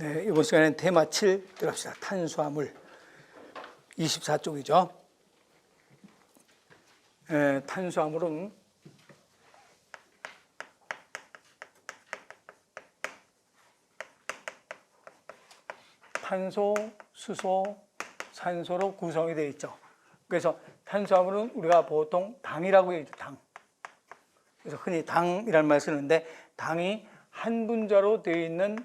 네, 이번 시간에는 테마 7 들어갑시다. 탄수화물 24쪽이죠. 탄수화물은 탄소, 수소, 산소로 구성이 되어 있죠. 그래서 탄수화물은 우리가 보통 당이라고 얘기하죠. 당. 그래서 흔히 당이라는 말을 쓰는데 당이 한 분자로 되어 있는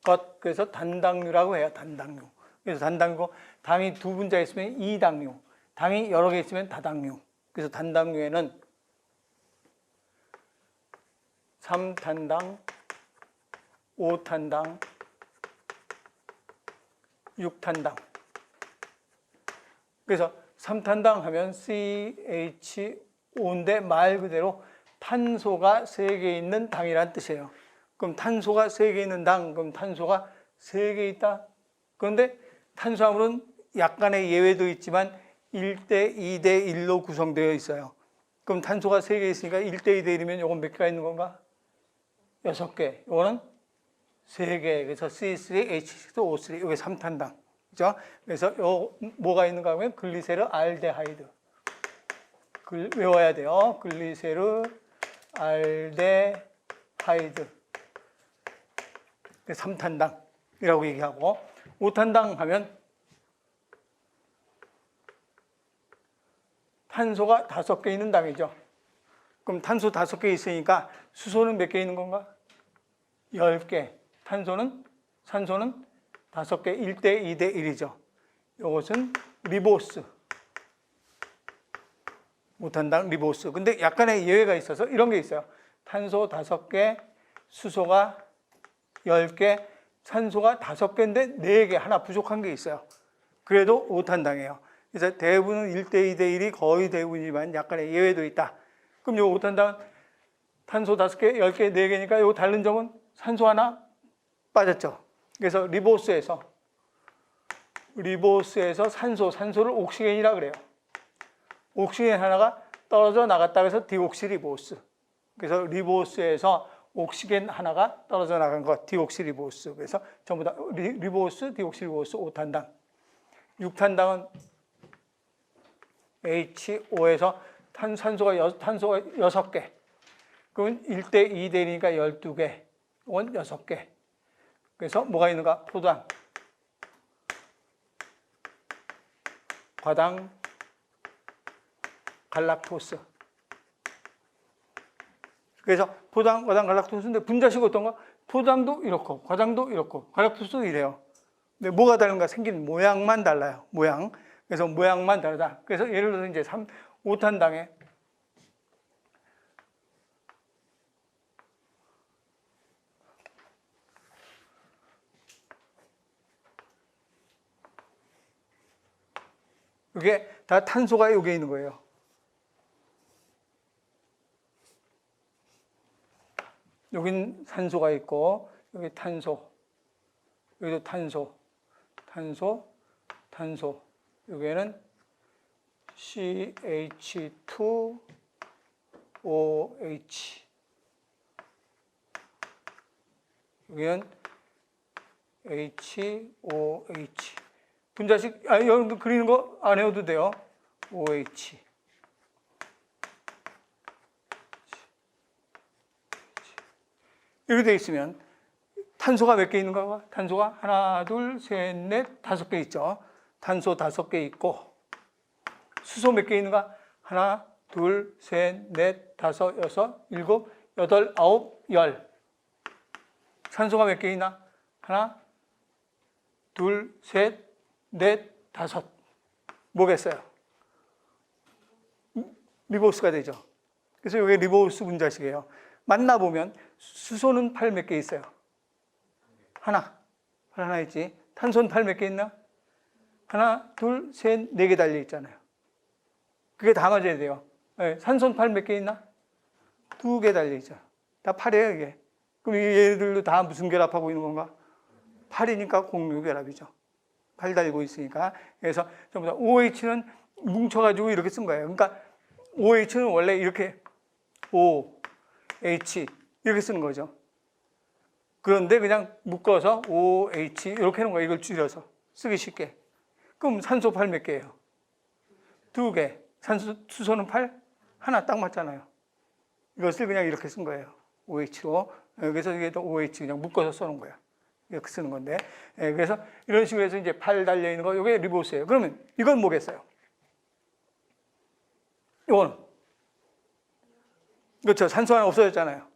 것, 그래서 단당류라고 해요. 단당류. 그래서 단당류, 당이 두 분자 있으면 이당류, 당이 여러 개 있으면 다당류. 그래서 단당류에는 3탄당, 5탄당, 6탄당. 그래서 3탄당 하면 CH5인데 말 그대로 탄소가 3개 있는 당이라는 뜻이에요. 그럼 탄소가 3개 있는 당, 그럼 탄소가 3개 있다. 그런데 탄수화물은 약간의 예외도 있지만 1대 2대 1로 구성되어 있어요. 그럼 탄소가 3개 있으니까 1대 2대 1이면 이건 몇 개가 있는 건가? 6개. 이거는 3개. 그래서 C3H6O3. 이게 3탄당. 그죠? 그래서 요 뭐가 있는가 하면 글리세르 알데하이드. 외워야 돼요. 글리세르 알데하이드. 3탄당이라고 얘기하고, 5탄당 하면 탄소가 5개 있는 당이죠. 그럼 탄소 5개 있으니까 수소는 몇 개 있는 건가? 10개. 산소는 5개, 1대 2대 1이죠. 이것은 리보스. 5탄당 리보스. 근데 약간의 예외가 있어서 이런 게 있어요. 탄소 5개, 수소가 10개, 산소가 5개인데 4개, 하나 부족한 게 있어요. 그래도 5탄당이에요. 그래서 대부분은 1대 2대 1이 거의 대부분이지만 약간의 예외도 있다. 그럼 이 5탄당은 탄소 5개, 10개, 4개니까 이 다른 점은 산소 하나 빠졌죠. 그래서 리보스에서 산소를 옥시겐이라 그래요. 옥시겐 하나가 떨어져 나갔다 그래서 디옥시리보스. 그래서 리보스에서 옥시겐 하나가 떨어져 나간 것, 디옥시리보스. 그래서 전부 다 리보스, 디옥시리보스, 5탄당. 6탄당은 H5에서 탄소가 6개. 그건 1대 2대 1이니까 12개. 이건 6개. 그래서 뭐가 있는가? 포당, 과당, 갈락토스. 그래서 포당, 과당, 갈락토스인데 분자식 어떤가? 포당도 이렇고, 과당도 이렇고, 갈락토스도 이래요. 근데 뭐가 다른가? 생긴 모양만 달라요. 모양. 그래서 모양만 다르다. 그래서 예를 들어서 이제 5탄당에 이게 다 탄소가 여기에 있는 거예요. 여긴 산소가 있고, 여기 탄소, 여기도 탄소, 여기에는 CH2OH, 여기는 HOH. 분자식, 여러분들 그리는 거 안 해도 돼요. OH. 이렇게 되어 있으면 탄소가 몇 개 있는가 봐. 탄소가 하나, 둘, 셋, 넷, 5개 있죠. 탄소 5개 있고, 수소 몇 개 있는가? 하나, 둘, 셋, 넷, 5, 6, 7, 8, 9, 10. 산소가 몇 개 있나? 하나, 둘, 셋, 넷, 5. 뭐겠어요? 리보스가 되죠. 그래서 이게 리보스 분자식이에요. 만나보면 수소는 8 몇 개 있어요? 하나. 하나 있지. 탄소는 8 몇 개 있나? 하나, 둘, 셋, 4개 달려 있잖아요. 그게 다 맞아야 돼요. 네. 산소는 8 몇 개 있나? 2개 달려 있죠. 다 8이에요, 이게. 그럼 얘들도 다 무슨 결합하고 있는 건가? 8이니까 공유결합이죠. 8 달고 있으니까. 그래서 전부 다 OH는 뭉쳐가지고 이렇게 쓴 거예요. 그러니까 OH는 원래 이렇게 OH 이렇게 쓰는 거죠. 그런데 그냥 묶어서 OH 이렇게 하는 거예요. 이걸 줄여서 쓰기 쉽게. 그럼 산소 8 몇 개예요? 2개. 수소는 8? 하나 딱 맞잖아요. 이것을 그냥 이렇게 쓴 거예요. OH로. 그래서 이게 또 OH 그냥 묶어서 써놓은 거야. 이렇게 쓰는 건데. 그래서 이런 식으로 해서 이제 8 달려있는 거, 이게 리보스예요. 그러면 이건 뭐겠어요? 이거는. 그렇죠. 산소 하나 없어졌잖아요.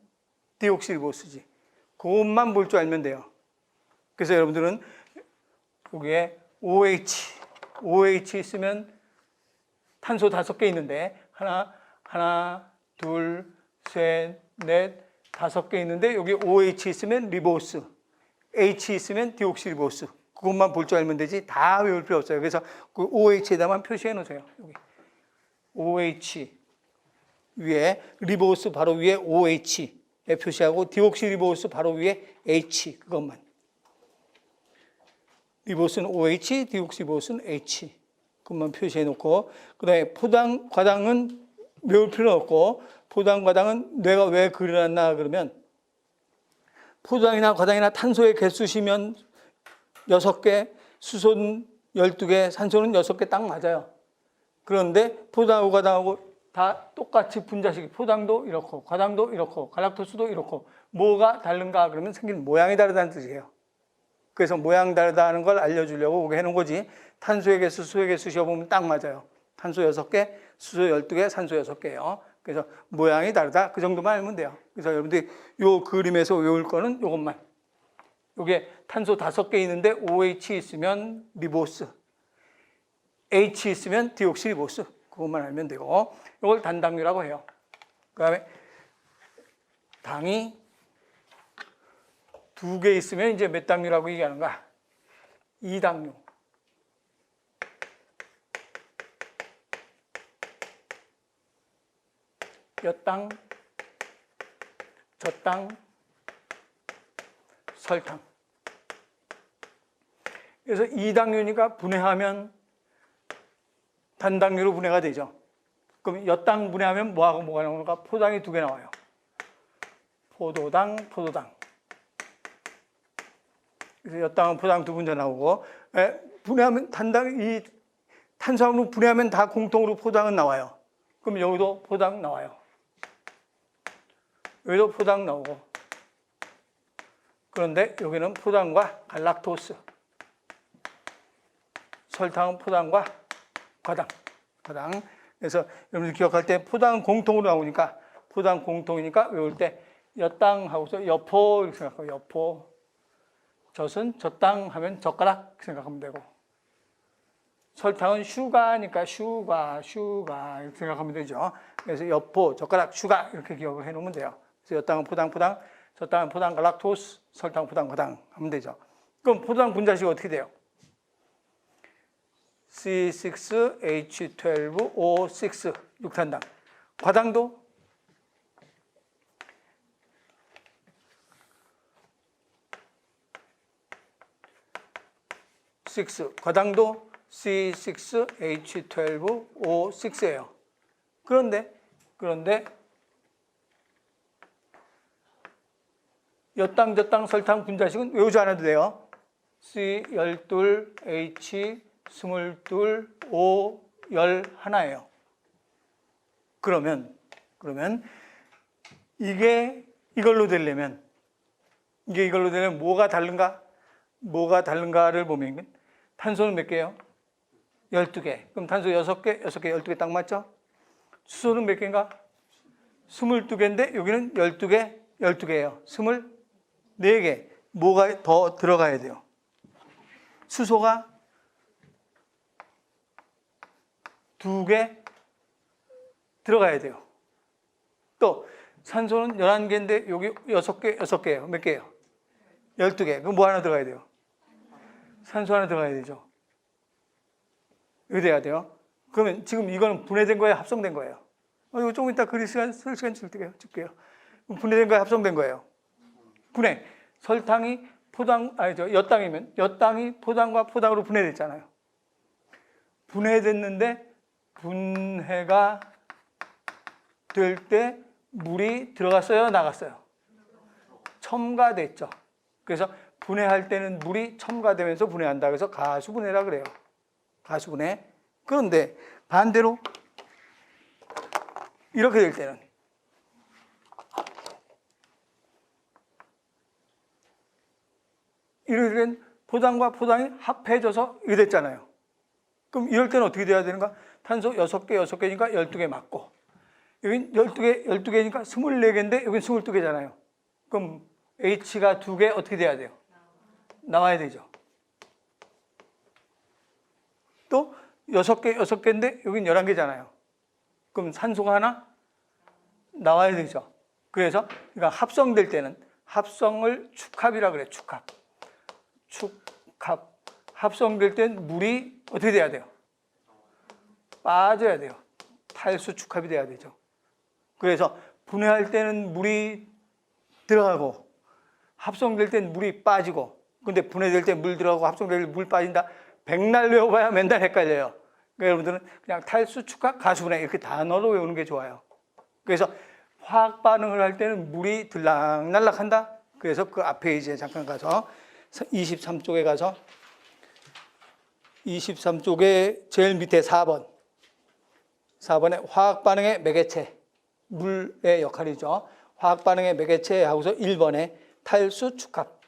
디옥시리보스지. 그것만 볼 줄 알면 돼요. 그래서 여러분들은 여기에 OH 있으면 탄소 5개 있는데 하나, 둘, 셋, 넷, 5개 있는데 여기 OH 있으면 리보스, H 있으면 디옥시리보스. 그것만 볼 줄 알면 되지 다 외울 필요 없어요. 그래서 그 OH에다만 표시해 놓으세요. 여기 OH 위에 리보스 바로 위에 OH에 표시하고 디옥시리보스 바로 위에 H 그것만. 리보스는 OH, 디옥시리보스는 H. 그것만 표시해 놓고 그다음에 포당, 과당은 외울 필요 없고 포당, 과당은 내가 왜 그려놨나 그러면 포당이나 과당이나 탄소의 개수시면 6개, 수소는 12개, 산소는 6개 딱 맞아요. 그런데 포당하고 과당하고 다 똑같이 분자식이 포당도 이렇고 과당도 이렇고 갈락토스도 이렇고 뭐가 다른가 그러면 생긴 모양이 다르다는 뜻이에요. 그래서 모양 다르다는 걸 알려주려고 해놓은 거지 탄소의 개수, 수소의 개수 시어보면 딱 맞아요. 탄소 6개, 수소 12개, 산소 6개예요. 그래서 모양이 다르다 그 정도만 알면 돼요. 그래서 여러분들이 요 그림에서 외울 거는 요것만. 요게 탄소 5개 있는데 OH 있으면 리보스, H 있으면 디옥시리보스. 그것만 알면 되고 이걸 단당류라고 해요. 그 다음에 당이 2개 있으면 이제 몇 당류라고 얘기하는가? 2당류. 엿당, 젖당, 설탕. 그래서 2당류니까 분해하면 단당류로 분해가 되죠. 그럼 엿당 분해하면 뭐하고 뭐가 나오는가? 포당이 2개 나와요. 포도당, 포도당. 그래서 엿당은 포당 2분자 나오고 분해하면 이 탄수화물로 분해하면 다 공통으로 포당은 나와요. 그럼 여기도 포당 나와요. 여기도 포당 나오고. 그런데 여기는 포당과 갈락토스. 설탕은 포당과 과당. 그래서 여러분들 기억할 때 포당은 공통으로 나오니까 포당 공통이니까 외울 때 엿당하고서 여포 이렇게 생각하고 여포. 젖은 젖당 하면 젓가락 생각하면 되고 설탕은 슈가니까 슈가 이렇게 생각하면 되죠. 그래서 여포, 젓가락, 슈가 이렇게 기억을 해놓으면 돼요. 그래서 엿당은 포당, 젖당은 포당, 갈락토스, 설탕, 포당, 과당 하면 되죠. 그럼 포당 분자식이 어떻게 돼요? C6H12O6 6탄당. 과당도 과당도 C6H12O6예요. 그런데 엿당, 젖당, 설탕 분자식은 외우지 않아도 돼요. C12H22O11예요. 그러면 이게 이걸로 되려면 뭐가 다른가를 보면 탄소는 몇 개예요? 12개. 그럼 탄소 6개, 12개 딱 맞죠? 수소는 몇 개인가? 22개인데 여기는 12개예요. 24개. 뭐가 더 들어가야 돼요? 수소가 2개 들어가야 돼요. 또 산소는 11개인데 여기 6개예요. 몇 개예요? 12개. 그럼 뭐 하나 들어가야 돼요? 산소 하나 들어가야 되죠. 이거 돼야 돼요. 그러면 지금 이거는 분해된 거예요? 합성된 거예요? 이거 조금 이따 그릴 시간 줄게요. 분해된 거예요? 합성된 거예요? 분해. 설탕이 엿당이면 엿당이 포당과 포당으로 분해됐잖아요. 분해됐는데 분해가 될 때 물이 들어갔어요? 나갔어요? 첨가됐죠. 그래서 분해할 때는 물이 첨가되면서 분해한다. 그래서 가수분해라 그래요. 가수분해. 그런데 반대로 이렇게 될 때는 이렇게 된 포당과 포당이 합해져서 이렇게 됐잖아요. 그럼 이럴 때는 어떻게 돼야 되는가? 탄소 6개, 6개니까 12개 맞고, 여긴 12개, 12개니까 24개인데 여긴 22개잖아요. 그럼 H가 2개 어떻게 돼야 돼요? 나와야 되죠. 또 6개, 6개인데 여긴 11개잖아요. 그럼 산소가 하나 나와야 되죠. 그래서 그러니까 합성될 때는 합성을 축합이라 그래요. 축합. 축합. 합성될 땐 물이 어떻게 돼야 돼요? 빠져야 돼요. 탈수 축합이 돼야 되죠. 그래서 분해할 때는 물이 들어가고 합성될 땐 물이 빠지고, 근데 분해될 때 물 들어가고 합성될 때 물 빠진다. 백날 외워봐야 맨날 헷갈려요. 그러니까 여러분들은 그냥 탈수 축합 가수분해 이렇게 단어로 외우는 게 좋아요. 그래서 화학 반응을 할 때는 물이 들락날락 한다. 그래서 그 앞에 이제 잠깐 가서 23쪽에 가서 23쪽에 제일 밑에 4번에 화학 반응의 매개체, 물의 역할이죠. 화학 반응의 매개체 하고서 1번에 탈수 축합,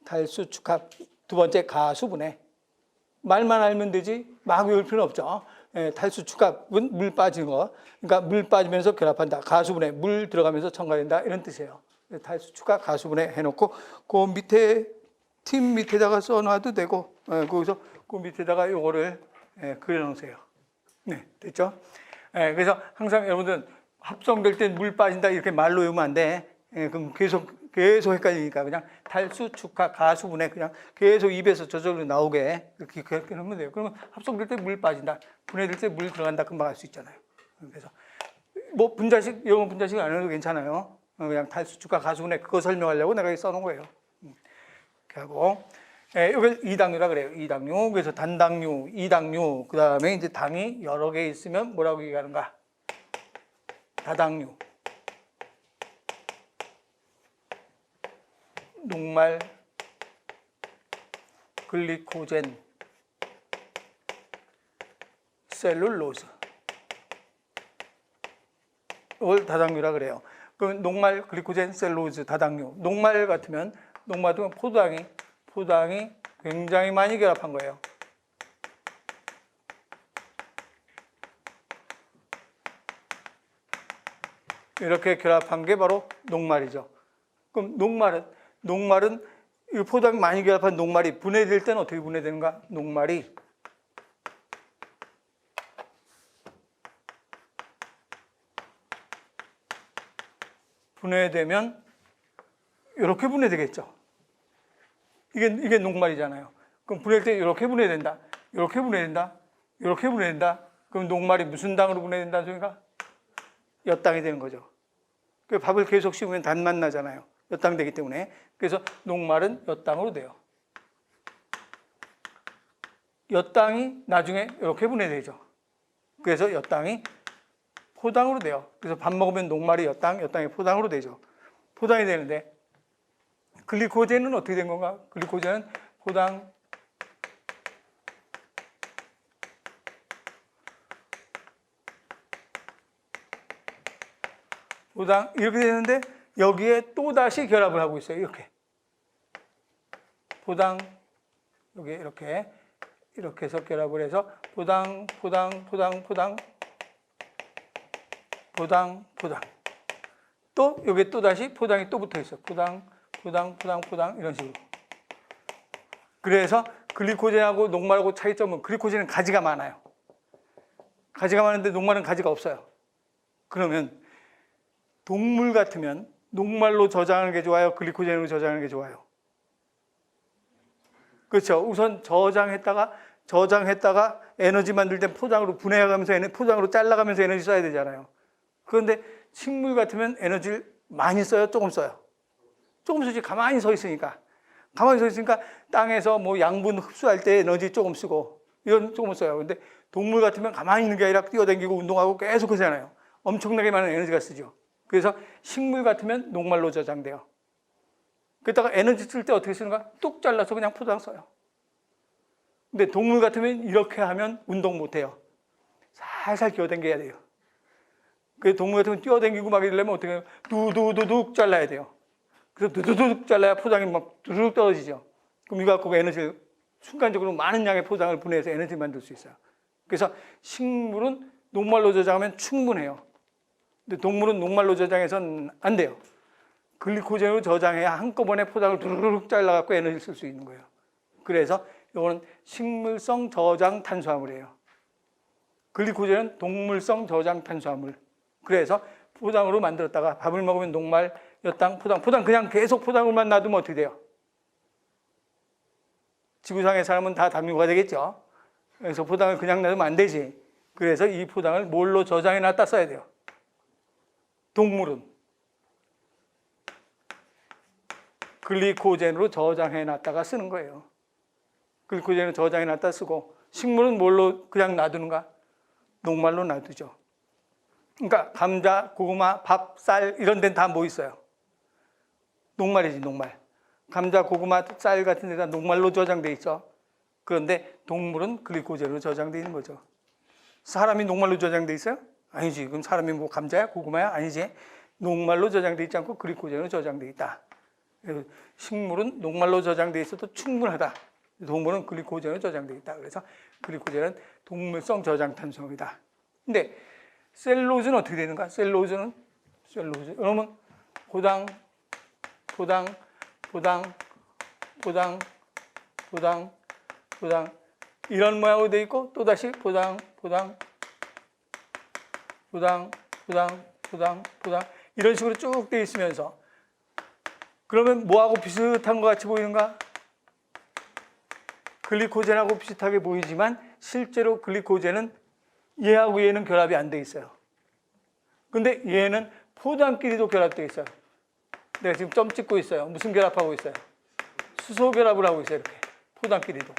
탈수 축합. 두 번째 가수분해. 말만 알면 되지 막 외울 필요는 없죠. 탈수 축합은 물 빠지는 거. 그러니까 물 빠지면서 결합한다. 가수분해, 물 들어가면서 첨가된다. 이런 뜻이에요. 탈수 축합, 가수분해 해놓고 그 밑에 팀 밑에다가 써놔도 되고, 거기서 그 밑에다가 요거를 그려놓으세요. 네, 됐죠? 그래서 항상 여러분들은 합성될 때 물 빠진다 이렇게 말로 외우면 안 돼. 그럼 계속 헷갈리니까 그냥 탈수, 축합, 가수분해 그냥 계속 입에서 저절로 나오게 그렇게 하면 돼요. 그러면 합성될 때 물 빠진다, 분해될 때 물 들어간다 금방 알 수 있잖아요. 그래서 뭐 분자식, 영어 분자식 안 해도 괜찮아요. 그냥 탈수, 축합, 가수분해 그거 설명하려고 내가 써놓은 거예요. 이렇게 하고 이걸 이당류라 그래요. 이당류. 그래서 단당류, 이당류. 그 다음에 이제 당이 여러 개 있으면 뭐라고 얘기하는가? 다당류. 녹말, 글리코젠, 셀룰로즈. 이걸 다당류라 그래요. 그럼 녹말, 글리코젠, 셀룰로즈, 다당류. 녹말 같으면 포당이 굉장히 많이 결합한 거예요. 이렇게 결합한 게 바로 녹말이죠. 그럼 녹말은 이 포당이 많이 결합한 녹말이 분해될 때는 어떻게 분해되는가? 녹말이 분해되면 이렇게 분해되겠죠. 이게 녹말이잖아요. 그럼 분해될 때 이렇게 분해된다. 이렇게 분해된다. 이렇게 분해된다. 그럼 녹말이 무슨 당으로 분해된다는 소리가? 엿당이 되는 거죠. 그 밥을 계속 씹으면 단맛 나잖아요. 엿당 되기 때문에. 그래서 녹말은 엿당으로 돼요. 엿당이 나중에 이렇게 분해되죠. 그래서 엿당이 포당으로 돼요. 그래서 밥 먹으면 녹말이 엿당이 포당으로 되죠. 포당이 되는데 글리코젠은 어떻게 된 건가? 글리코젠은 포당, 이렇게 되는데 여기에 또 다시 결합을 하고 있어요. 이렇게 포당, 여기 이렇게 해서 결합을 해서 포당. 또 여기에 또 다시 포당이 또 붙어 있어. 포당 이런 식으로. 그래서 글리코젠하고 녹말하고 차이점은 글리코젠은 가지가 많아요. 가지가 많은데 녹말은 가지가 없어요. 그러면 동물 같으면 녹말로 저장하는 게 좋아요? 글리코젠으로 저장하는 게 좋아요? 그렇죠. 우선 저장했다가 에너지 만들 때 포장으로 분해가면서 포장으로 잘라가면서 에너지 써야 되잖아요. 그런데 식물 같으면 에너지를 많이 써요? 조금 써요? 조금 쓰지. 가만히 서 있으니까 땅에서 뭐 양분 흡수할 때 에너지 조금 쓰고 이건 조금 써요. 근데 동물 같으면 가만히 있는 게 아니라 뛰어다니고 운동하고 계속 하잖아요. 엄청나게 많은 에너지가 쓰죠. 그래서 식물 같으면 녹말로 저장돼요. 그러다가 에너지 쓸 때 어떻게 쓰는가? 뚝 잘라서 그냥 포장 써요. 근데 동물 같으면 이렇게 하면 운동 못 해요. 살살 기어당겨야 돼요. 그 동물 같으면 뛰어당기고 막 이러려면 어떻게 해요? 두두두둑 잘라야 돼요. 그래서 두두둑 잘라야 포장이 막 두둑 떨어지죠. 그럼 이거 갖고 에너지를 순간적으로 많은 양의 포장을 분해해서 에너지를 만들 수 있어요. 그래서 식물은 녹말로 저장하면 충분해요. 근데 동물은 녹말로 저장해서는 안 돼요. 글리코젠으로 저장해야 한꺼번에 포장을 두루룩 잘라갖고 에너지를 쓸 수 있는 거예요. 그래서 이거는 식물성 저장 탄수화물이에요. 글리코젠은 동물성 저장 탄수화물. 그래서 포장으로 만들었다가 밥을 먹으면 녹말, 엿당, 포장 그냥 계속 포장으로만 놔두면 어떻게 돼요? 지구상의 사람은 다 당뇨가 되겠죠. 그래서 포장을 그냥 놔두면 안 되지. 그래서 이 포장을 뭘로 저장해 놨다 써야 돼요. 동물은 글리코젠으로 저장해 놨다가 쓰는 거예요. 글리코젠으로 저장해 놨다 쓰고, 식물은 뭘로 그냥 놔두는가? 녹말로 놔두죠. 그러니까 감자, 고구마, 밥, 쌀 이런 데는 다 뭐 있어요? 녹말이지, 녹말. 감자, 고구마, 쌀 같은 데다 녹말로 저장돼 있죠. 그런데 동물은 글리코젠으로 저장돼 있는 거죠. 사람이 녹말로 저장돼 있어요? 아니지. 그럼 사람이 뭐 감자야, 고구마야? 아니지. 녹말로 저장돼 있지 않고 글리코젠으로 저장돼 있다. 그래서 식물은 녹말로 저장돼 있어도 충분하다. 동물은 글리코젠으로 저장돼 있다. 그래서 글리코젠은 동물성 저장 탄수화물이다. 근데 셀룰로즈는 어떻게 되는가? 셀룰로즈. 그러면 포당 이런 모양으로 돼 있고 또 다시 포당 이런 식으로 쭉 돼 있으면서, 그러면 뭐하고 비슷한 것 같이 보이는가? 글리코젠하고 비슷하게 보이지만 실제로 글리코젠은 얘하고 얘는 결합이 안 돼 있어요. 근데 얘는 포당끼리도 결합되어 있어요. 내가 지금 점 찍고 있어요. 무슨 결합하고 있어요? 수소 결합을 하고 있어요. 이렇게 포당끼리도.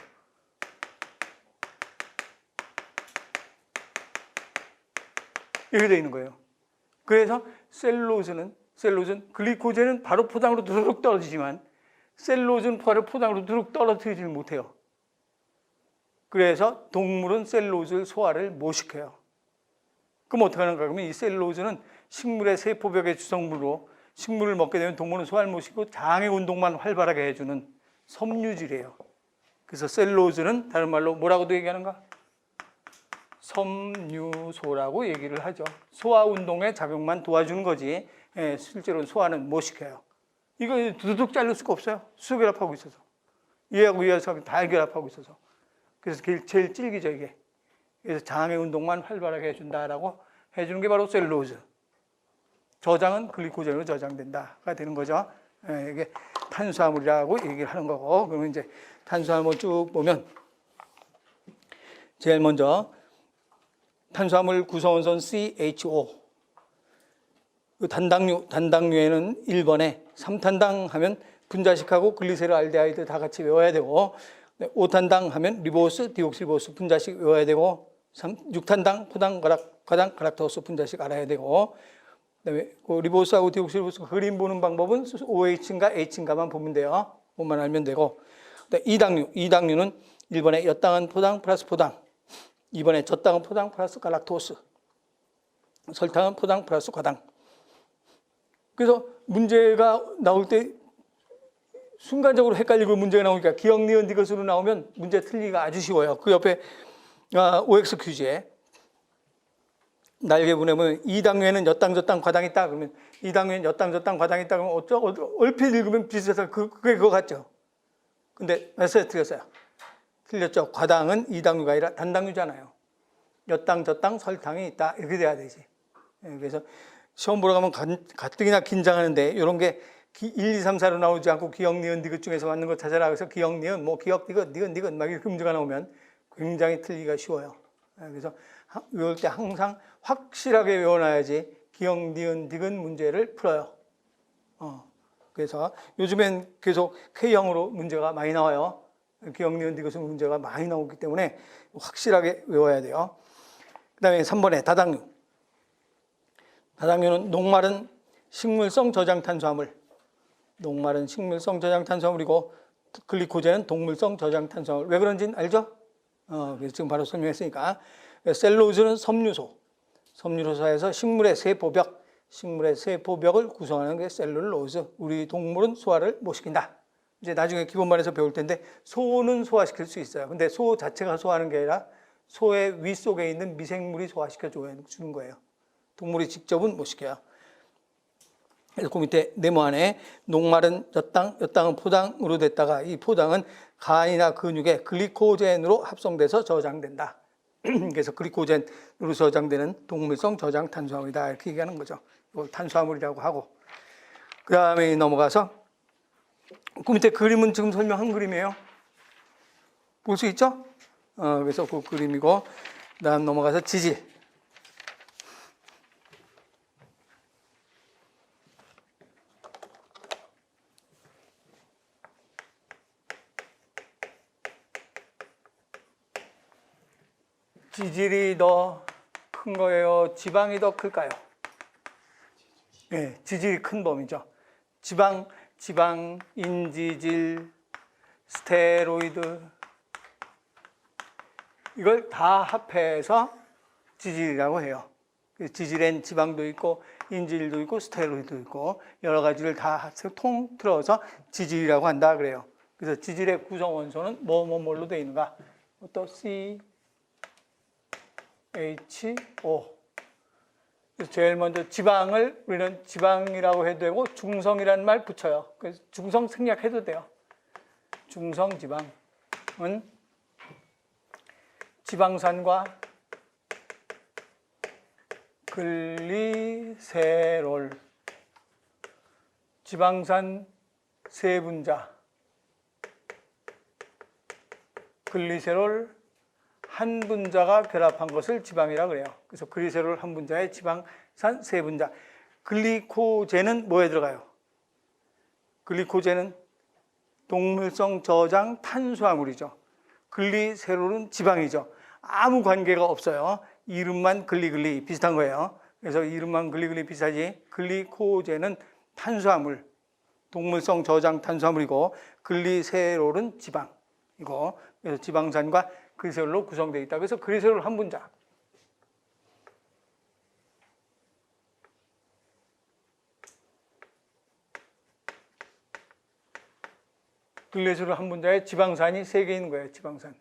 이렇게 되어 있는 거예요. 그래서 셀룰로즈는 글리코젠은 바로 포당으로 두룩 떨어지지만 셀룰로즈는 바로 포당으로 두룩 떨어뜨리지 못해요. 그래서 동물은 셀룰로즈를 소화를 못 시켜요. 그럼 어떻게 하는가? 그러면 이 셀룰로즈는 식물의 세포벽의 주성물로 식물을 먹게 되면 동물은 소화를 못 시키고 장의 운동만 활발하게 해주는 섬유질이에요. 그래서 셀룰로즈는 다른 말로 뭐라고도 얘기하는가? 섬유소라고 얘기를 하죠. 소화 운동의 작용만 도와주는 거지, 실제로는 소화는 못 시켜요. 이거 두둑 자를 수가 없어요. 수결합하고 있어서. 얘하고 얘하고 다 결합하고 있어서. 그래서 제일 질기죠, 이게. 그래서 장의 운동만 활발하게 해준다라고 해주는 게 바로 셀룰로즈. 저장은 글리코젠으로 저장된다가 되는 거죠. 이게 탄수화물이라고 얘기를 하는 거고, 그러면 이제 탄수화물 쭉 보면 제일 먼저 탄수화물 구성원선 CHO. 단당류에는 1번에 3탄당 하면 분자식하고 글리세롤알데하이드 다 같이 외워야 되고, 5탄당 하면 리보스, 디옥시리보스 분자식 외워야 되고, 6탄당 포당, 과당, 갈락토스 분자식 알아야 되고, 그다음에 그 리보스하고 디옥시리보스 그림 보는 방법은 OH인가 H인가만 보면 돼요. 그것만 알면 되고, 2당류는 1번에 엿당은 포당 플러스 포당, 2번에 젖당은 포당 플러스 갈락토스, 설탕은 포당 플러스 과당. 그래서 문제가 나올 때 순간적으로 헷갈리고 문제가 나오니까 기억, 니은, 디귿으로 나오면 문제 틀리기가 아주 쉬워요. 그 옆에 OX 퀴즈에 날개 보내면 2당류에는 엿당, 젖당, 과당이 있다. 그러면 2당류에는 엿당, 젖당, 과당이 있다. 그러면 얼핏 읽으면 비슷해서 그게 그거 같죠. 근데 메시지 틀렸어요. 틀렸죠. 과당은 2당류가 아니라 단당류잖아요. 엿당, 젖당, 설탕이 있다. 이렇게 돼야 되지. 그래서 시험 보러 가면 가뜩이나 긴장하는데 이런 게 1, 2, 3, 4로 나오지 않고 기억, 니은, 디귿 중에서 맞는 거 찾아라. 그래서 기억, 니은, 뭐 기억, 디귿, 니은, 디귿 막 이렇게 문제가 나오면 굉장히 틀리기가 쉬워요. 그래서 외울 때 항상 확실하게 외워놔야지 기억, 니은, 디귿 문제를 풀어요. 그래서 요즘엔 계속 K형으로 문제가 많이 나와요. 기억, 니은, 디귿 문제가 많이 나오기 때문에 확실하게 외워야 돼요. 그 다음에 3번에 다당류. 다당류는 녹말은 식물성 저장 탄수화물. 녹말은 식물성 저장 탄수화물이고 글리코젠은 동물성 저장 탄수화물. 왜 그런지는 알죠? 그래서 지금 바로 설명했으니까. 셀룰로즈는 섬유소. 섬유소에서 식물의 세포벽을 구성하는 게 셀룰로즈. 우리 동물은 소화를 못 시킨다. 이제 나중에 기본반에서 배울 텐데 소는 소화시킬 수 있어요. 근데 소 자체가 소화하는 게 아니라 소의 위 속에 있는 미생물이 소화시켜 주는 거예요. 동물이 직접은 못 시켜요. 그래서 그 밑에 네모 안에 녹말은 엿당은 포당으로 됐다가 이 포당은 간이나 근육에 글리코젠으로 합성돼서 저장된다. 그래서 글리코젠으로 저장되는 동물성 저장 탄수화물이다 이렇게 얘기하는 거죠. 이걸 탄수화물이라고 하고 그 다음에 넘어가서 그 밑에 그림은 지금 설명한 그림이에요. 볼 수 있죠? 그래서 그 그림이고 그다음 넘어가서 지질. 지질이 더 큰 거예요? 지방이 더 클까요? 네, 지질이 큰 범위죠. 지방, 인지질, 스테로이드 이걸 다 합해서 지질이라고 해요. 지질엔 지방도 있고 인질도 있고 스테로이드도 있고 여러 가지를 다 통틀어서 지질이라고 한다 그래요. 그래서 지질의 구성 원소는 뭘로 되어 있는가? 또 CHO. 그래서 제일 먼저 지방을 우리는 지방이라고 해도 되고 중성이라는 말 붙여요. 그래서 중성 생략해도 돼요. 중성지방은 지방산과 글리세롤, 지방산 세 분자, 글리세롤 한 분자가 결합한 것을 지방이라고 그래요. 그래서 글리세롤 한 분자에 지방산 세 분자. 글리코젠은 뭐에 들어가요? 글리코젠은 동물성 저장 탄수화물이죠. 글리세롤은 지방이죠. 아무 관계가 없어요. 이름만 글리글리 비슷한 거예요. 그래서 이름만 글리글리 비슷하지 글리코젠은 탄수화물, 동물성 저장 탄수화물이고 글리세롤은 지방이고 그래서 지방산과 글리세롤로 구성되어 있다. 그래서 글리세롤 한 분자. 글리세롤 한 분자에 지방산이 3개 있는 거예요. 지방산.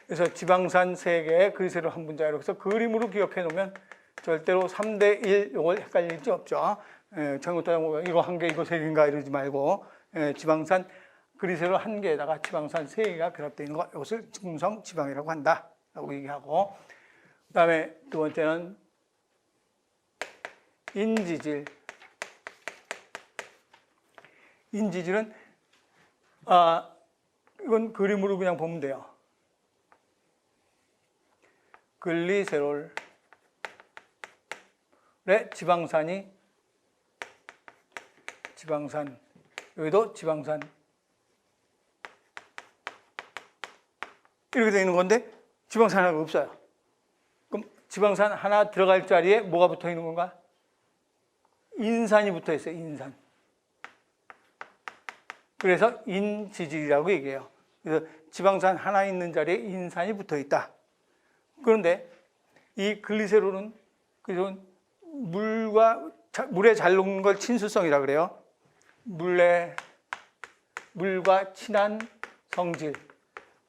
그래서 지방산 3개에 글리세롤 한 분자 이렇게 해서 그림으로 기억해 놓으면 절대로 3대1 이걸 헷갈릴 수 없죠. 잘못하면 이거 1개 이거 3개인가 이러지 말고 지방산 글리세롤 1개에다가 지방산 3개가 결합되어 있는 것 이것을 중성 지방이라고 한다라고 얘기하고 그 다음에 두 번째는 인지질. 인지질은 이건 그림으로 그냥 보면 돼요. 글리세롤의 지방산 여기도 지방산 이렇게 되어 있는 건데 지방산 하나가 없어요. 그럼 지방산 하나 들어갈 자리에 뭐가 붙어 있는 건가? 인산이 붙어 있어요. 인산. 그래서 인지질이라고 얘기해요. 그래서 지방산 하나 있는 자리에 인산이 붙어 있다. 그런데 이 글리세롤은 물에 잘 녹는 걸 친수성이라고 그래요. 물과 친한 성질,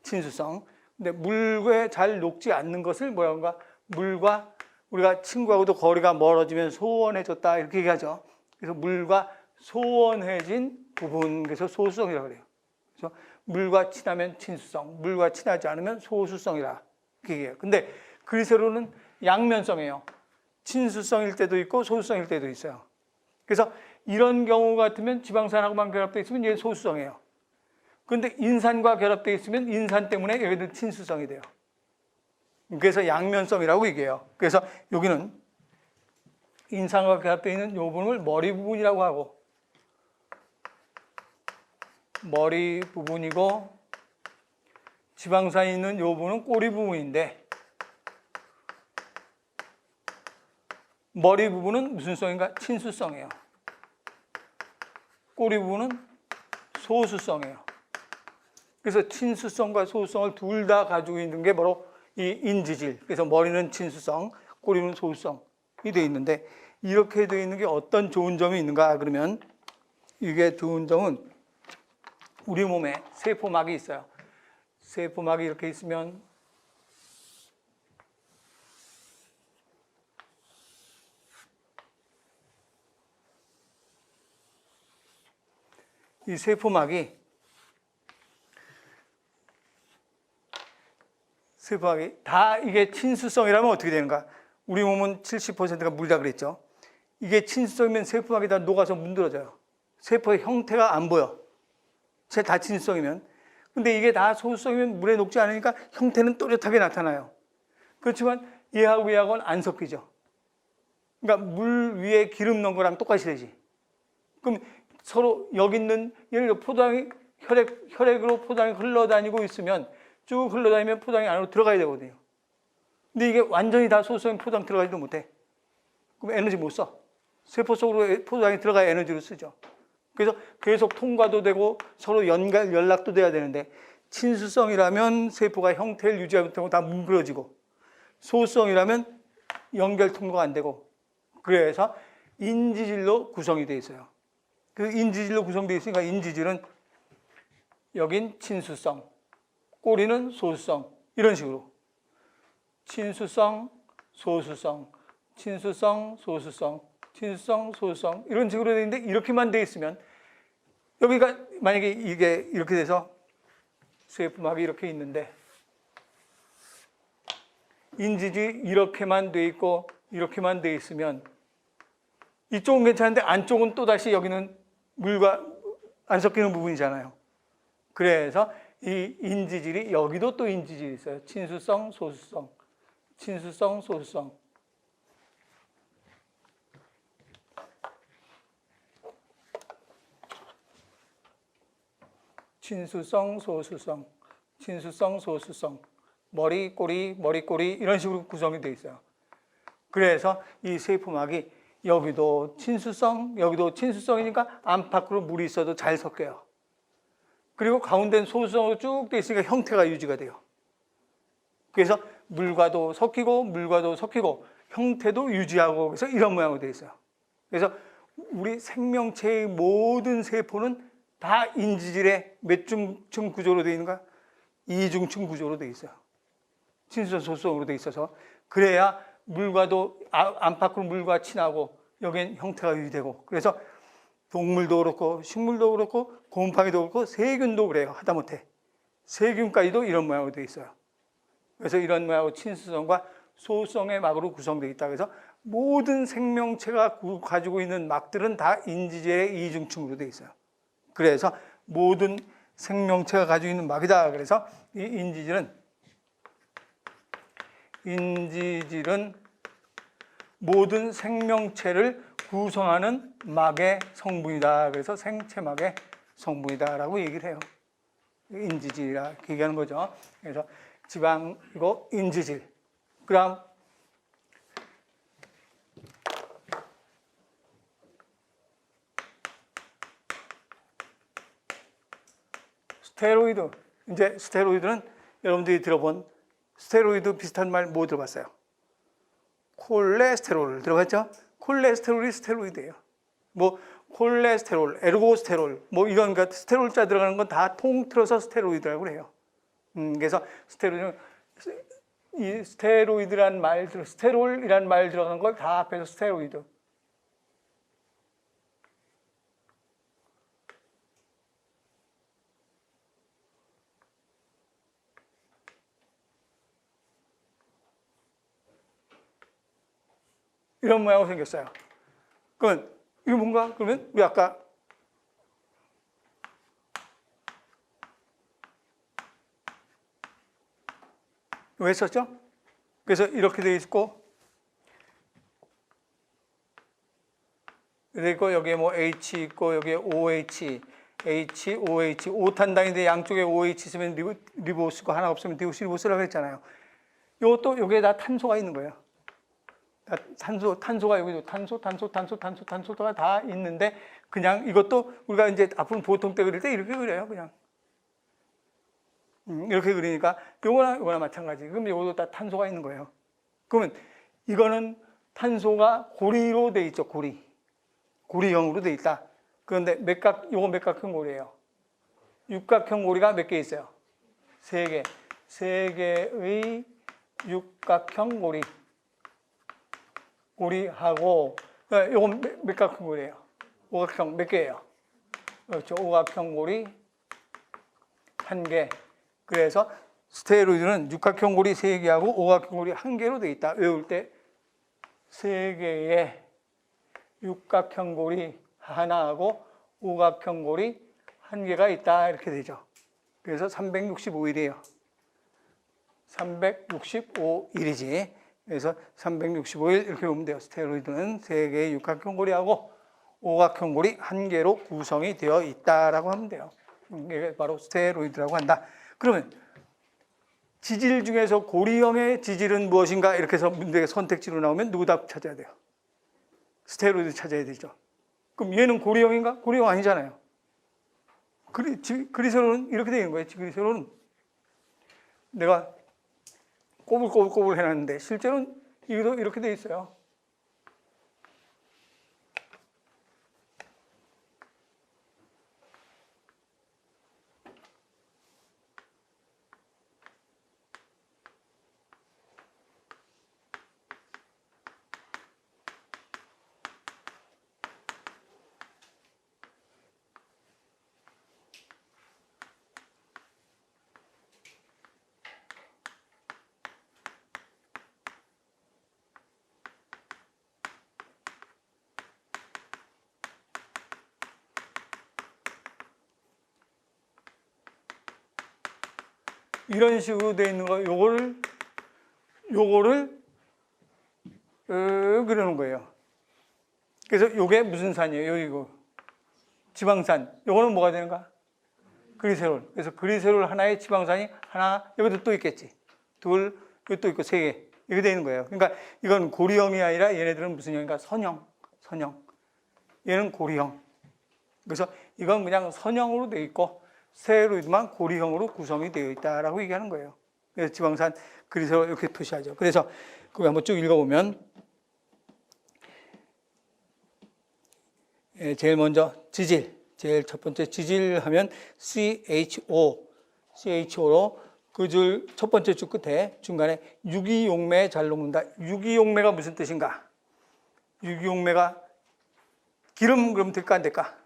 친수성. 근데 물에 잘 녹지 않는 것을 뭐라고 하는가? 물과 우리가 친구하고도 거리가 멀어지면 소원해졌다 이렇게 얘기하죠. 그래서 물과 소원해진 부분, 그래서 소수성이라고 그래요. 그래서 물과 친하면 친수성, 물과 친하지 않으면 소수성이라 이렇게 얘기해요. 근데 글리세롤은 양면성이에요. 친수성일 때도 있고 소수성일 때도 있어요. 그래서 이런 경우 같으면 지방산하고만 결합되어 있으면 얘는 소수성이에요. 그런데 인산과 결합되어 있으면 인산 때문에 여기는 친수성이 돼요. 그래서 양면성이라고 얘기해요. 그래서 여기는 인산과 결합되어 있는 이 부분을 머리 부분이라고 하고 머리 부분이고 지방산이 있는 이 부분은 꼬리 부분인데 머리 부분은 무슨 성인가? 친수성이에요. 꼬리 부분은 소수성이에요. 그래서 친수성과 소수성을 둘 다 가지고 있는 게 바로 이 인지질. 그래서 머리는 친수성, 꼬리는 소수성이 되어 있는데, 이렇게 되어 있는 게 어떤 좋은 점이 있는가? 그러면 이게 좋은 점은 우리 몸에 세포막이 있어요. 세포막이 이렇게 있으면 이 세포막이 다 이게 친수성이라면 어떻게 되는가? 우리 몸은 70%가 물이다 그랬죠. 이게 친수성이면 세포막이 다 녹아서 문드러져요. 세포의 형태가 안 보여. 다 친수성이면. 근데 이게 다 소수성이면 물에 녹지 않으니까 형태는 또렷하게 나타나요. 그렇지만 얘하고는 안 섞이죠. 그러니까 물 위에 기름 넣은 거랑 똑같이 되지. 그럼 서로 여기 있는, 예를 들어 포도당이 혈액으로 포도당이 흘러다니고 있으면 쭉 흘러다니면 포도당이 안으로 들어가야 되거든요. 근데 이게 완전히 다 소수성인 포도당 들어가지도 못해. 그럼 에너지 못 써. 세포 속으로 포도당이 들어가야 에너지를 쓰죠. 그래서 계속 통과도 되고 서로 연락도 돼야 되는데, 친수성이라면 세포가 형태를 유지하지 못하고 다 뭉그러지고, 소수성이라면 연결 통로가 안 되고, 그래서 인지질로 구성이 되어 있어요. 그 인지질로 구성되어 있으니까 인지질은 여긴 친수성, 꼬리는 소수성, 이런 식으로 친수성, 소수성, 친수성, 소수성, 친수성, 소수성, 이런 식으로 되어 있는데, 이렇게만 되어 있으면, 여기가 만약에 이게 이렇게 돼서 세포막이 이렇게 있는데 인지질이 이렇게만 돼 있고 이렇게만 돼 있으면 이쪽은 괜찮은데 안쪽은 또다시 여기는 물과 안 섞이는 부분이잖아요. 그래서 이 인지질이 여기도 또 인지질이 있어요. 친수성, 소수성, 친수성, 소수성. 친수성, 소수성, 친수성, 소수성, 머리, 꼬리, 이런 식으로 구성이 되어 있어요. 그래서 이 세포막이 여기도 친수성, 여기도 친수성이니까 안팎으로 물이 있어도 잘 섞여요. 그리고 가운데는 소수성으로 쭉 되어 있으니까 형태가 유지가 돼요. 그래서 물과도 섞이고 형태도 유지하고, 그래서 이런 모양으로 되어 있어요. 그래서 우리 생명체의 모든 세포는 다 인지질의 몇 중층 구조로 되어 있는가? 2중층 구조로 되어 있어요. 친수성, 소수성으로 되어 있어서, 그래야 물과도 안팎으로 물과 친하고 여기엔 형태가 유지되고, 그래서 동물도 그렇고 식물도 그렇고 곰팡이도 그렇고 세균도 그래요. 하다못해 세균까지도 이런 모양으로 되어 있어요. 그래서 이런 모양으로 친수성과 소수성의 막으로 구성되어 있다. 그래서 모든 생명체가 가지고 있는 막들은 다 인지질의 2중층으로 되어 있어요. 그래서 모든 생명체가 가지고 있는 막이다. 그래서 이 인지질은 모든 생명체를 구성하는 막의 성분이다. 그래서 생체막의 성분이다라고 얘기를 해요. 인지질이라 얘기하는 거죠. 그래서 지방 이거 인지질. 그다음 스테로이드. 이제 스테로이드는 여러분들이 들어본 스테로이드 비슷한 말 뭐 들어봤어요? 콜레스테롤 들어봤죠? 콜레스테롤이 스테로이드예요. 뭐 콜레스테롤, 에르고스테롤 뭐 이런 스테롤자 들어가는 건 다 통틀어서 스테로이드라고 해요. 그래서 스테로이드란 말, 스테롤이란 말 들어가는 걸 다 합해서 스테로이드. 이런 모양으로 생겼어요. 그러면 이거 뭔가? 그러면 우리 아까 이거 했었죠? 그래서 이렇게 되어 있고, 그리고 여기에 뭐 H 있고 여기에 OH, H, OH, 5탄당인데 양쪽에 OH 있으면 리보스고 하나 없으면 디오시리보스라고 했잖아요. 이것도 여기에 다 탄소가 있는 거예요. 탄소가 여기도 탄소가 다 있는데 그냥 이것도 우리가 이제 앞으로 보통 때 그릴 때 이렇게 그려요. 그냥 이렇게 그리니까 요거나 마찬가지. 그럼 요것도 다 탄소가 있는 거예요. 그러면 이거는 탄소가 고리로 돼 있죠. 고리형으로 돼 있다. 그런데 요거 맥각형 고리예요. 육각형 고리가 몇 개 있어요? 3개. 3개의 육각형 고리하고 요건 맥각형 고리예요. 오각형 몇 개예요? 그렇죠. 오각형 고리 1개. 그래서 스테로이드는 육각형 고리 3개하고 오각형 고리 1개로 돼 있다. 외울 때 3개의 육각형 고리 하나하고 오각형 고리 1개가 있다. 이렇게 되죠. 그래서 365일이에요. 365일이지. 그래서 365일 이렇게 보면 돼요. 스테로이드는 3개의 육각형 고리하고 오각형 고리 1개로 구성이 되어 있다라고 하면 돼요. 이게 바로 스테로이드라고 한다. 그러면 지질 중에서 고리형의 지질은 무엇인가 이렇게 해서 문제가 선택지로 나오면 누구 답 찾아야 돼요? 스테로이드 찾아야 되죠. 그럼 얘는 고리형인가? 고리형 아니잖아요. 그리세롤은 이렇게 되는 거예요. 그리세롤은 내가 꼬불꼬불 해놨는데 실제로는 이것도 이렇게 돼 있어요. 이런 식으로 되어 있는 거, 요거를 그려놓은 거예요. 그래서 요게 무슨 산이에요? 이거 지방산. 요거는 뭐가 되는가? 그리세롤. 그래서 그리세롤 하나의 지방산이 하나, 여기도 또 있겠지. 둘, 여기 또 있고 3개. 이렇게 되는 거예요. 그러니까 이건 고리형이 아니라 얘네들은 무슨 형인가? 선형. 얘는 고리형. 그래서 이건 그냥 선형으로 되어 있고 스테로이드만 고리형으로 구성이 되어 있다라고 얘기하는 거예요. 그래서 지방산 그리세롤 이렇게 표시하죠. 그래서 그거 한번 쭉 읽어보면 제일 먼저 지질, 제일 첫 번째 지질 하면 CHO로 그 줄 첫 번째 줄 끝에 중간에 유기용매 잘 녹는다. 유기용매가 무슨 뜻인가? 유기용매가 기름 그럼 될까 안 될까?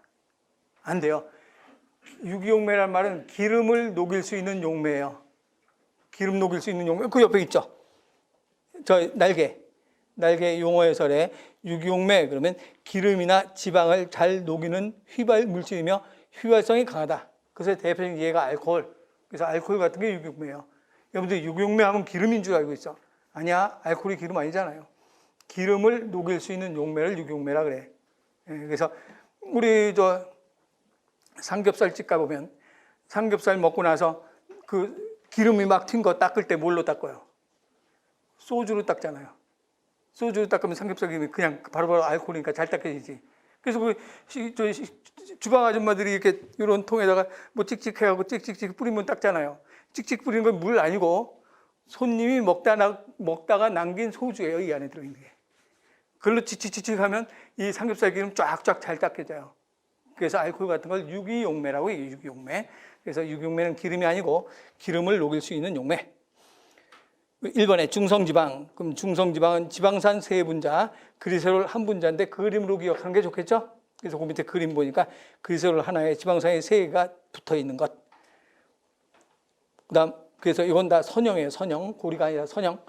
안 돼요. 유기용매란 말은 기름을 녹일 수 있는 용매예요. 기름 녹일 수 있는 용매. 그 옆에 있죠. 저 날개 용어 해설에 유기용매 그러면 기름이나 지방을 잘 녹이는 휘발 물질이며 휘발성이 강하다. 그래서 대표적인 예가 알코올. 그래서 알코올 같은 게 유기용매예요. 여러분들 유기용매 하면 기름인 줄 알고 있어. 아니야. 알코올이 기름 아니잖아요. 기름을 녹일 수 있는 용매를 유기용매라 그래. 그래서 우리 삼겹살집 가보면 삼겹살 먹고 나서 그 기름이 막 튄 거 닦을 때 뭘로 닦아요? 소주로 닦잖아요. 소주로 닦으면 삼겹살 기름이 그냥 바로바로 알코올이니까 잘 닦여지지. 그래서 주방 아줌마들이 이렇게 이런 통에다가 뭐 찍찍해갖고 찍찍찍 뿌리면 닦잖아요. 찍찍 뿌리는 건 물 아니고 손님이 먹다가 남긴 소주예요. 이 안에 들어있는 게. 그걸로 치치치치 하면 이 삼겹살 기름 쫙쫙 잘 닦여져요. 그래서 알코올 같은 걸 유기용매라고 얘기해요. 유기용매. 그래서 유기용매는 기름이 아니고 기름을 녹일 수 있는 용매. 1번에 중성지방. 그럼 중성지방은 지방산 3분자, 그리세롤 1분자인데 그림으로 기억하는 게 좋겠죠? 그래서 그 밑에 그림 보니까 그리세롤 하나에 지방산이 3개가 붙어 있는 것. 그래서 이건 다 선형이에요. 선형. 고리가 아니라 선형.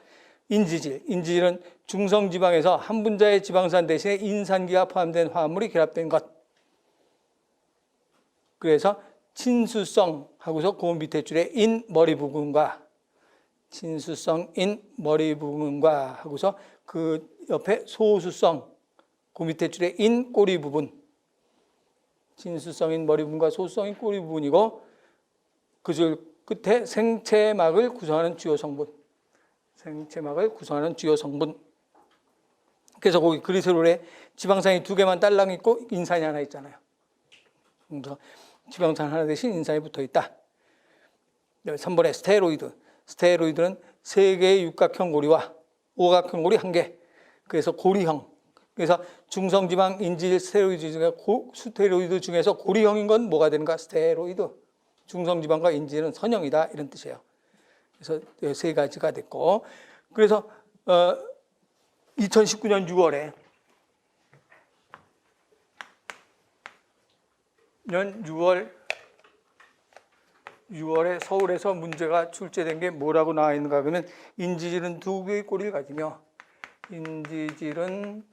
인지질은 중성지방에서 1분자의 지방산 대신에 인산기가 포함된 화합물이 결합된 것. 그래서 친수성 하고서 그 밑에 줄에 인 머리 부분과 친수성 인 머리 부분과 하고서 그 옆에 소수성 그 밑에 줄에 인 꼬리 부분 친수성인 머리 부분과 소수성인 꼬리 부분이고 그 줄 끝에 생체막을 구성하는 주요 성분 생체막을 구성하는 주요 성분 그래서 거기 그리스롤에 지방산이 2개만 딸랑 있고 인산이 하나 있잖아요. 그래서 지방산 하나 대신 인산이 붙어 있다. 3번에 스테로이드. 스테로이드는 3개의 육각형 고리와 오각형 고리 1개. 그래서 고리형. 그래서 중성지방 인질 스테로이드 중에서 고리형인 건 뭐가 되는가? 스테로이드. 중성지방과 인질은 선형이다. 이런 뜻이에요. 그래서 3가지가 됐고. 그래서 2019년 6월에 서울에서 문제가 출제된 게 뭐라고 나와 있는가 그러면 인지질은 2개의 꼬리를 가지며 인지질은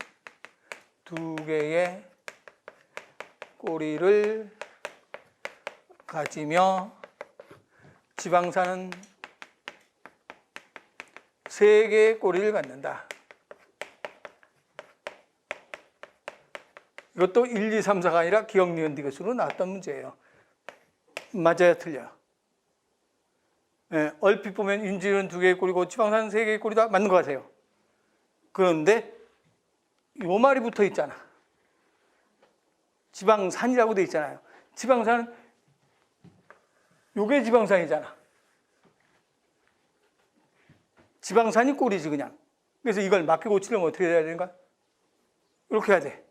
2개의 꼬리를 가지며 지방산은 3개의 꼬리를 갖는다. 이것도 1, 2, 3, 4가 아니라 기억, 니은, 디귿으로 나왔던 문제예요. 맞아요, 틀려요? 네, 얼핏 보면 인지는 2개의 꼬리고 지방산은 3개의 꼬리다. 맞는 거 같아요. 그런데 요 말이 붙어 있잖아. 지방산이라고 돼 있잖아요. 지방산은 요게 지방산이잖아. 지방산이 꼬리지 그냥. 그래서 이걸 맞게 고치려면 어떻게 해야 되는가? 이렇게 해야 돼.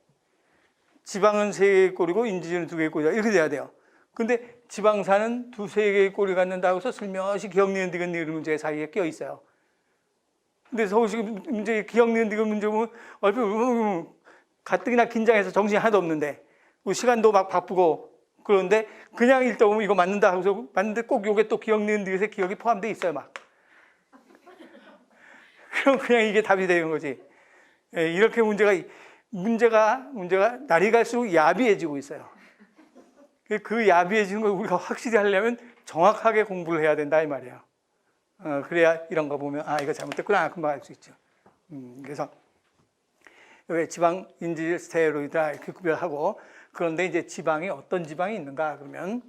지방은 3개의 꼬리고 인지질은 2개의 꼬리다. 이렇게 돼야 돼요. 근데 지방산은 2-3개의 꼬리를 갖는다고 해서 슬며시 기억, 니은, 디귿, 니은 문제 사이에 껴 있어요. 근데 서울시 문제, 기억, 니은, 디귿 문제 보면 얼핏 가뜩이나 긴장해서 정신이 하나도 없는데 시간도 막 바쁘고 그런데 그냥 읽다 보면 이거 맞는다 하고서 맞는데 꼭 요게 또 기억, 니은, 디귿에 기억이 포함되어 있어요 막. 그럼 그냥 이게 답이 되는 거지. 이렇게 문제가 날이 갈수록 야비해지고 있어요. 그 야비해지는 걸 우리가 확실히 하려면 정확하게 공부를 해야 된다 이 말이에요. 그래야 이런 거 보면 이거 잘못됐구나 금방 알 수 있죠. 그래서 여기 지방, 인지질, 스테로이드라 이렇게 구별하고 그런데 이제 지방이 어떤 지방이 있는가 그러면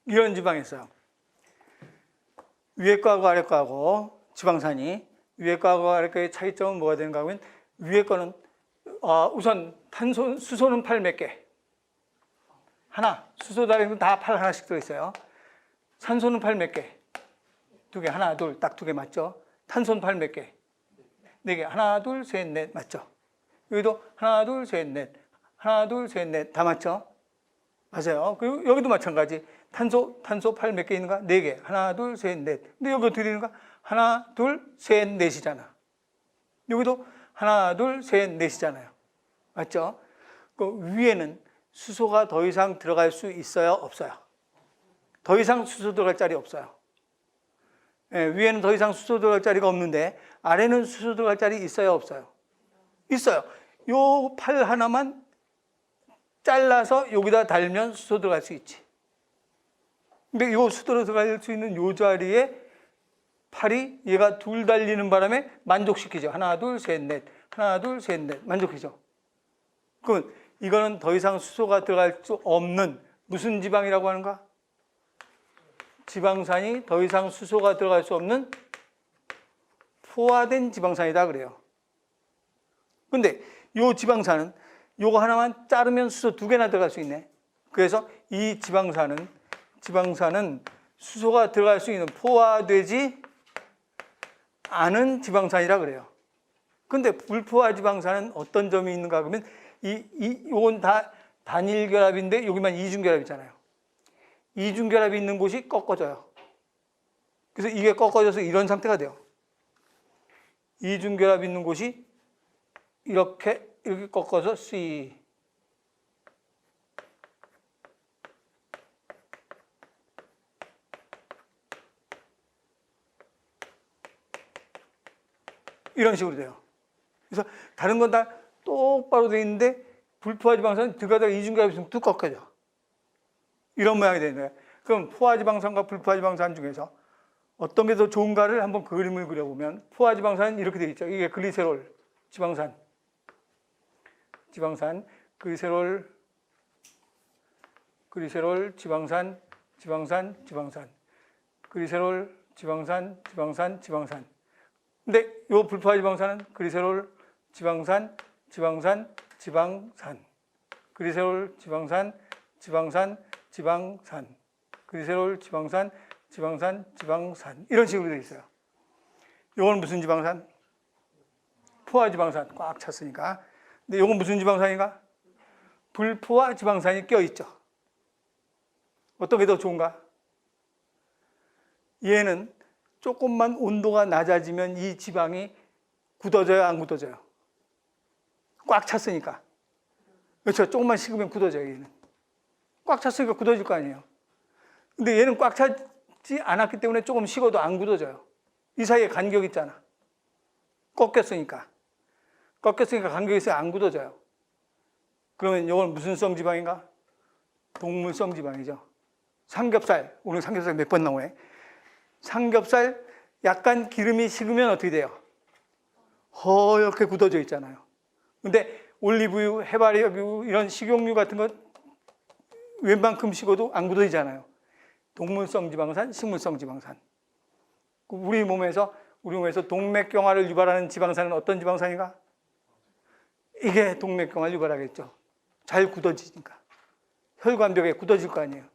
이런 지방이 있어요. 위에 거하고 아래 거하고 지방산이 위에 거하고 아래 거의 차이점은 뭐가 되는가 하면 위에 거는 우선 수소는 8 몇 개? 하나. 수소 다리는 다 8 하나씩 들어있어요. 산소는 8 몇 개? 2개. 하나, 둘, 딱 2개 맞죠? 탄소는 8 몇 개? 4개. 하나, 둘, 셋, 넷 맞죠? 여기도 하나, 둘, 셋, 넷. 하나, 둘, 셋, 넷 다 맞죠? 맞아요. 그리고 여기도 마찬가지. 탄소 8 몇 개 있는가? 4개. 하나, 둘, 셋, 넷. 근데 여기 어떻게 되는가? 하나, 둘, 셋, 넷이잖아. 여기도 하나, 둘, 셋, 넷이잖아요. 맞죠? 그 위에는 수소가 더 이상 들어갈 수 있어요? 없어요? 더 이상 수소 들어갈 자리 없어요. 위에는 더 이상 수소 들어갈 자리가 없는데 아래는 수소 들어갈 자리 있어요? 없어요? 있어요. 요 팔 하나만 잘라서 여기다 달면 수소 들어갈 수 있지. 근데 요 수소로 들어갈 수 있는 요 자리에 팔이 얘가 둘 달리는 바람에 만족시키죠. 하나, 둘, 셋, 넷. 하나, 둘, 셋, 넷. 만족이죠. 그럼 이거는 더 이상 수소가 들어갈 수 없는 무슨 지방이라고 하는가? 지방산이 더 이상 수소가 들어갈 수 없는 포화된 지방산이다 그래요. 근데 요 지방산은 요거 하나만 자르면 수소 2개나 들어갈 수 있네. 그래서 이 지방산은 수소가 들어갈 수 있는 포화되지 않은 지방산이라 그래요. 근데 불포화 지방산은 어떤 점이 있는가 그러면 요건 다 단일결합인데 여기만 이중결합이잖아요. 이중결합이 있는 곳이 꺾어져요. 그래서 이게 꺾어져서 이런 상태가 돼요. 이중결합 있는 곳이 이렇게 꺾어서 C. 이런 식으로 돼요. 그래서 다른 건 다 똑바로 돼 있는데 불포화지방산은 들어가다가 이중결합이 있으면 뚝 꺾여져. 이런 모양이 되는 거예요. 그럼 포화지방산과 불포화지방산 중에서 어떤 게 더 좋은가를 한번 그림을 그려보면 포화지방산은 이렇게 되어 있죠. 이게 글리세롤 지방산, 글리세롤 지방산, 글리세롤 지방산. 근데 이 불포화지방산은 글리세롤 지방산, 글리세롤 지방산, 글리세롤 지방산 이런 식으로 되어 있어요. 이건 무슨 지방산? 포화지방산 꽉 찼으니까. 근데 이건 무슨 지방산인가? 불포화지방산이 껴있죠. 어떤 게 더 좋은가? 얘는 조금만 온도가 낮아지면 이 지방이 굳어져요, 안 굳어져요? 꽉 찼으니까. 그렇죠. 조금만 식으면 굳어져요, 얘는. 꽉 찼으니까 굳어질 거 아니에요. 근데 얘는 꽉 차지 않았기 때문에 조금 식어도 안 굳어져요. 이 사이에 간격이 있잖아. 꺾였으니까 간격이 있어야 안 굳어져요. 그러면 이건 무슨 성 지방인가? 동물성 지방이죠. 삼겹살, 오늘 삼겹살 몇 번 나오네. 삼겹살 약간 기름이 식으면 어떻게 돼요? 허옇게 굳어져 있잖아요. 근데 올리브유, 해바라기유 이런 식용유 같은 것 웬만큼 식어도 안 굳어지잖아요. 동물성 지방산, 식물성 지방산. 우리 몸에서 동맥경화를 유발하는 지방산은 어떤 지방산인가? 이게 동맥경화를 유발하겠죠. 잘 굳어지니까. 혈관벽에 굳어질 거 아니에요.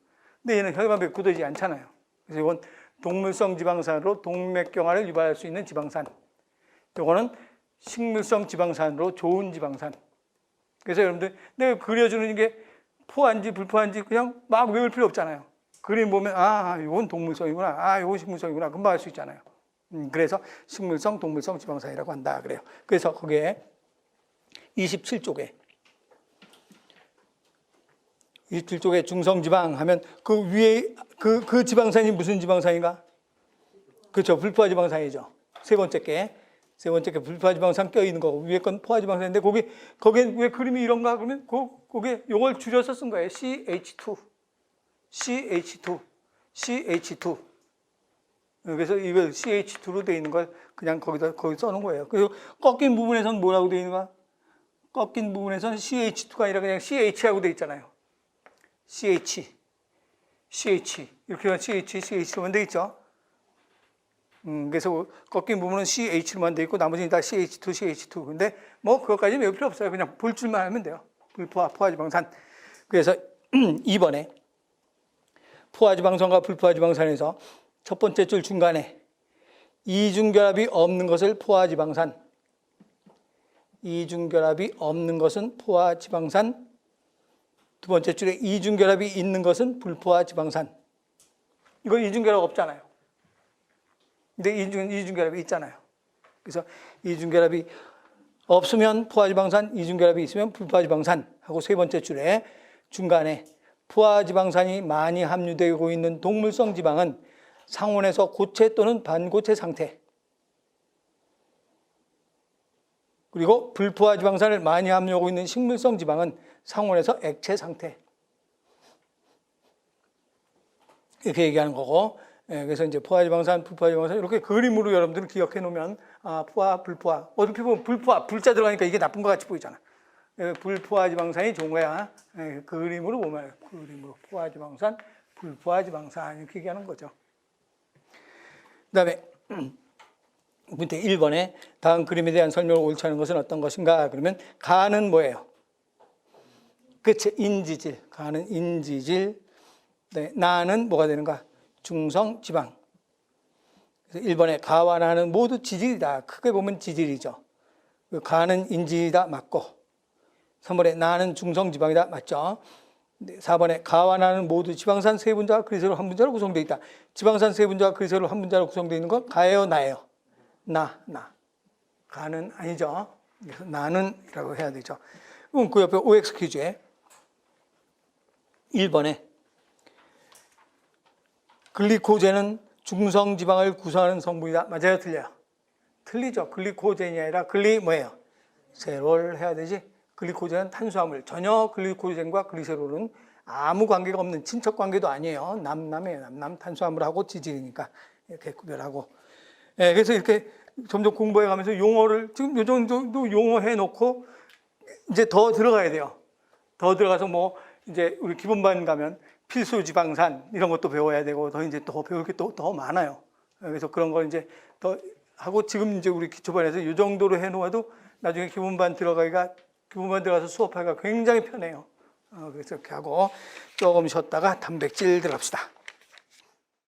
근데 얘는 혈관벽에 굳어지지 않잖아요. 그래서 이건 동물성 지방산으로 동맥경화를 유발할 수 있는 지방산. 이거는 식물성 지방산으로 좋은 지방산. 그래서 여러분들 내가 그려주는 게 포화인지 불포화인지 그냥 막 외울 필요 없잖아요. 그림 보면 이건 동물성이구나, 이건 식물성이구나 금방 알 수 있잖아요. 그래서 식물성, 동물성 지방산이라고 한다 그래요. 그래서 거기에 27쪽에 중성지방 하면 그 위에 그 지방산이 무슨 지방산인가? 그렇죠. 불포화지방산이죠. 세 번째 게 불포화지방산 껴있는 거고 위에 건 포화지방산인데 거기에 왜 그림이 이런가? 그러면 거기에 이걸 줄여서 쓴 거예요. CH2. 그래서 이거 CH2로 되어 있는 걸 그냥 거기 써놓은 거예요. 그리고 꺾인 부분에서는 뭐라고 되어 있는가? 꺾인 부분에서는 CH2가 아니라 그냥 CH하고 되어 있잖아요. CH 이렇게 CH로만 되어 있죠. 그래서 꺾인 부분은 CH로만 되어 있고 나머지는 다 CH2. 근데 뭐 그것까지 외울 필요 없어요. 그냥 볼 줄만 알면 돼요. 포화지방산. 그래서 2번에 포화지방산과 불포화지방산에서 첫 번째 줄 중간에 이중결합이 없는 것을 포화지방산, 이중결합이 없는 것은 포화지방산, 두 번째 줄에 이중결합이 있는 것은 불포화지방산. 이건 이중결합 없잖아요. 근데 이중결합이 있잖아요. 그래서 이중결합이 없으면 포화지방산, 이중결합이 있으면 불포화지방산 하고 세 번째 줄에 중간에 포화지방산이 많이 함유되고 있는 동물성 지방은 상온에서 고체 또는 반고체 상태, 그리고 불포화지방산을 많이 함유하고 있는 식물성 지방은 상온에서 액체 상태. 이렇게 얘기하는 거고, 그래서 이제 포화지방산, 불포화지방산 이렇게 그림으로 여러분들은 기억해 놓으면 포화, 불포화. 어떻게 보면 불포화, 불자 들어가니까 이게 나쁜 것 같이 보이잖아. 불포화지방산이 좋은 거야. 그림으로 보면 그림으로 포화지방산, 불포화지방산 이렇게 얘기하는 거죠. 그다음에 문제 1번에 다음 그림에 대한 설명을 옳지 않은 것은 어떤 것인가? 그러면 가는 뭐예요? 그치, 인지질. 가는 인지질. 네, 나는 뭐가 되는가? 중성지방. 그래서 1번에 가와 나는 모두 지질이다. 크게 보면 지질이죠. 가는 인지이다. 맞고. 3번에 나는 중성지방이다. 맞죠? 4번에 가와 나는 모두 지방산 세 분자와 그리세롤 한 분자로 구성되어 있다. 지방산 세 분자와 그리세롤 한 분자로 구성되어 있는 건 가예요, 나예요? 나. 가는 아니죠. 그래서 나는이라고 해야 되죠. 그럼 그 옆에 OX 퀴즈에 1번에 글리코젠은 중성지방을 구성하는 성분이다. 맞아요, 틀려요? 틀리죠. 글리코젠이 아니라 뭐예요? 세롤 해야 되지. 글리코젠은 탄수화물. 전혀 글리코젠과 글리세롤은 아무 관계가 없는 친척 관계도 아니에요. 남남이에요. 남남 탄수화물하고 지질이니까 이렇게 구별하고. 예, 그래서 이렇게 점점 공부해 가면서 용어를 지금 요 정도 용어 해 놓고 이제 더 들어가야 돼요. 더 들어가서 뭐 이제 우리 기본반 가면 필수 지방산 이런 것도 배워야 되고 더 이제 더 배울 게 더 많아요. 그래서 그런 걸 이제 더 하고 지금 이제 우리 기초반에서 이 정도로 해 놓아도 나중에 기본반 들어가서 수업하기가 굉장히 편해요. 그래서 이렇게 하고 조금 쉬었다가 단백질 들어갑시다.